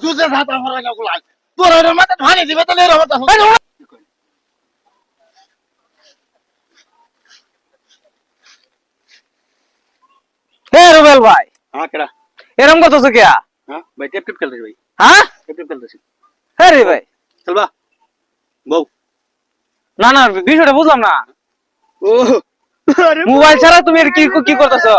জুসে ছাতা ভরা না গুলাই তোর এর মাথা ঢানি দিবে তাহলে এর হতা হে রুবেল ভাই হ্যাঁ কেডা এরম কত কিয়া হ্যাঁ ভাই টেপ টেপ খেলতেছি ভাই হ্যাঁ টেপ টেপ খেলতেছি হে রে ভাই চলবা বউ না না বিষয়টা বুঝলাম না ও আরে মোবাইল ছাড়া তুমি আর কি কি করতেছো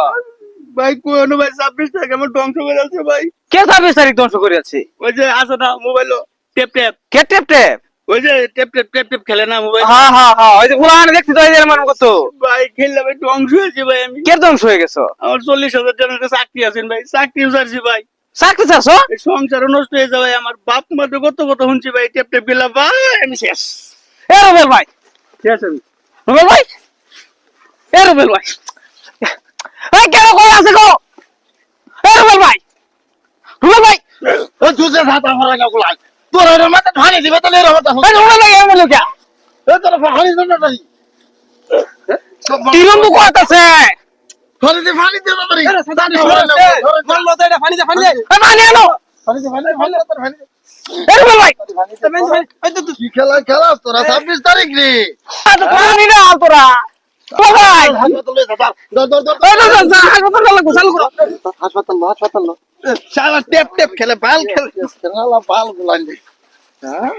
ভাই কোন ভাই 26 টাকা আমার ধ্বংস করে যাচ্ছে ভাই কে 26 তারিখ ধ্বংস করিয়াছি ওই যে আছে না মোবাইল টেপ টেপ কে টেপ টেপ ওই যে টেপ টেপ টেপ টেপ খেলে না মোবাইল হ্যাঁ হ্যাঁ হ্যাঁ ওই যে পুরানো দেখছি তো এই যে মান কত ভাই খেললে ভাই ধ্বংস হয়েছে ভাই আমি কে ধ্বংস হয়ে গেছো আমার 40,000 টাকার চাকরি আছেন ভাই চাকরি উজারছি ভাই চাকরি চাচ্ছো এই সংসার নষ্ট হয়ে যাবে আমার বাপ মা তো কত কত শুনছি ভাই টেপ টেপ গেলা ভাই আমি শেষ এ রুবেল ভাই শেষ আমি রুবেল ভাই এ রুবেল ভাই এই কেন কই আছে গো এ রুবেল ভাই রুবেল ভাই ও জুসে ছাতা ভরা না গুলাই তোর এর মাথা ঢানি দিবে তাহলে এর হতা এই রুবেল ভাই এমন লোক এ তোর ফানি না নাই কি লম্বু কইতাছে ফানি দে তাড়াতাড়ি মারলো তো এটা পানি দে এই মানি আনো ফানি তোর ফানি এ রুবেল ভাই কি খেলা তোরা 26 তারিখ রে তো পানি না আল তোরা ও ভাই হাসপাতালে যা দর এই না না হাসপাতাল লাগো চালু করো হাসপাতাল শালা টেপ টেপ খেলে বাল খেলে শালা বাল গুলাই হ্যাঁ